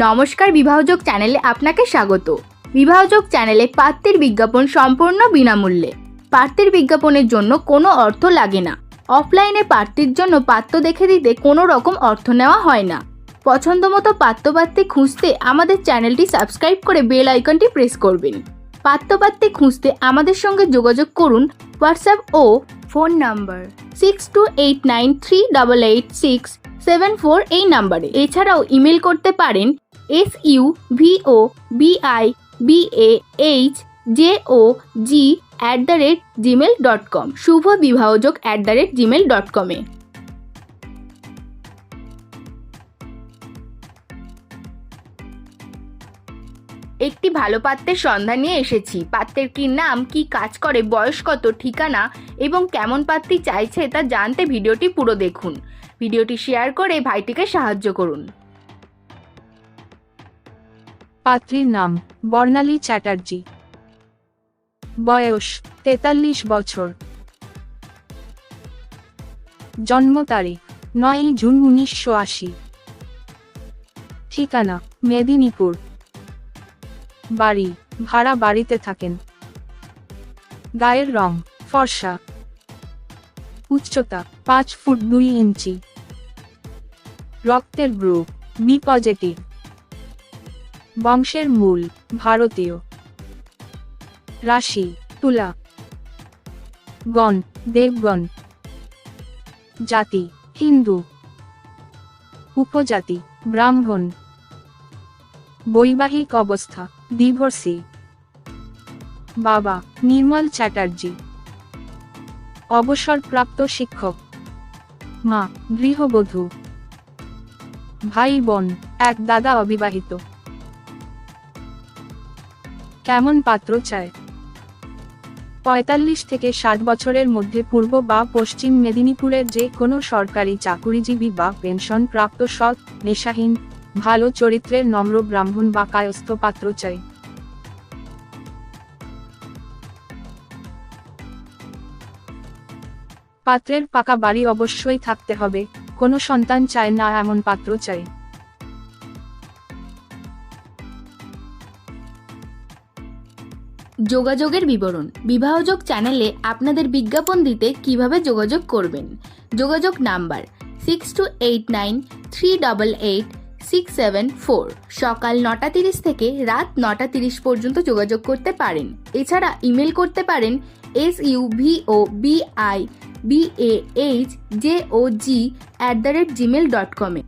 নমস্কার, বিবাহযোগ চ্যানেলে আপনাকে স্বাগত। বিবাহযোগ চ্যানেলে পাত্রের বিজ্ঞাপন সম্পূর্ণ বিনামূল্যে। পাত্রের বিজ্ঞাপনের জন্য কোনো অর্থ লাগে না। অফলাইনে পাত্রের জন্য পাত্র দেখে দিতে কোনো রকম অর্থ নেওয়া হয় না। পছন্দমতো পাত্রপাত্রী খুঁজতে আমাদের চ্যানেলটি সাবস্ক্রাইব করে বেল আইকনটি প্রেস করবেন। পাত্রপাত্রী খুঁজতে আমাদের সঙ্গে যোগাযোগ করুন হোয়াটসঅ্যাপ ও ফোন নাম্বার 6289388674 এই নাম্বারে। এছাড়াও ইমেল করতে পারেন suvibahjog@gmail.com শুভবিবাহযোগ@gmail.com এ। একটি ভালো পাত্রের সন্ধান নিয়ে এসেছি। পাত্রের কি নাম, কি কাজ করে, বয়স কত, ঠিকানা এবং কেমন পাত্রী চাইছে তা জানতে ভিডিওটি পুরো দেখুন। ভিডিওটি শেয়ার করে ভাইটিকে সাহায্য করুন। পাত্রীর নাম বর্ণালী চ্যাটার্জি, বয়স 43 বছর, জন্ম তারিখ 9 জুন 1980, ঠিকানা মেদিনীপুর, বাড়ি ভাড়া বাড়িতে থাকেন, গায়ের রং ফর্সা, উচ্চতা 5 ফুট 2 ইঞ্চি, রক্তের গ্রুপ বি পজিটিভ, বংশের মূল ভারতীয়, রাশি তুলা, গণ দেবগণ, জাতি হিন্দু, উপজাতি ব্রাহ্মণ, বৈবাহিক অবস্থা ডিভোর্সি, বাবা নির্মল চ্যাটার্জি, অবসরপ্রাপ্ত শিক্ষক, মা গৃহবধূ, ভাই বোন এক দাদা অবিবাহিত। কেমন পাত্র চায়? 45 থেকে 60 বছরের মধ্যে পূর্ব বা পশ্চিম মেদিনীপুরের যে কোনো সরকারি চাকুরিজীবী বা পেনশন প্রাপ্ত, সৎ, নেশাহীন, ভালো চরিত্রের, নম্র, ব্রাহ্মণ বা কায়স্থ পাত্র চাই। পাত্রের পাকা বাড়ি অবশ্যই থাকতে হবে, কোনো সন্তান চায় না এমন পাত্র চাই। যোগাযোগের বিবরণ। বিবাহযোগ চ্যানেলে আপনাদের বিজ্ঞাপন দিতে কিভাবে যোগাযোগ করবেন। যোগাযোগ নাম্বার 6289388674। সকাল 9:30 থেকে রাত 9:30 পর্যন্ত যোগাযোগ করতে পারেন। এছাড়া ইমেল করতে পারেন suvibahjog@gmail.com এ।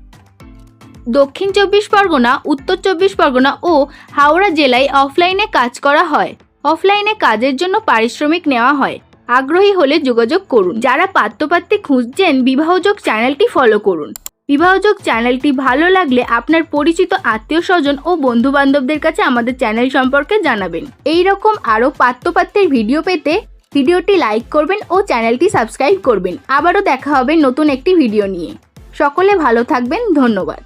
দক্ষিণ 24 পরগনা, উত্তর 24 পরগনা ও হাওড়া জেলায় অফলাইনে কাজ করা হয়। অফলাইনে কাজের জন্য পারিশ্রমিক নেওয়া হয়। আগ্রহী হলে যোগাযোগ করুন। যারা পাত্রপাত্রী খুঁজছেন, বিবাহযোগ চ্যানেলটি ফলো করুন। বিবাহযোগ চ্যানেলটি ভালো লাগলে আপনার পরিচিত আত্মীয় স্বজন ও বন্ধু বান্ধবদের কাছে আমাদের চ্যানেল সম্পর্কে জানাবেন। এই রকম আরও পাত্রপাত্রীর ভিডিও পেতে ভিডিওটি লাইক করবেন ও চ্যানেলটি সাবস্ক্রাইব করবেন। আবারও দেখা হবে নতুন একটি ভিডিও নিয়ে। সকলে ভালো থাকবেন। ধন্যবাদ।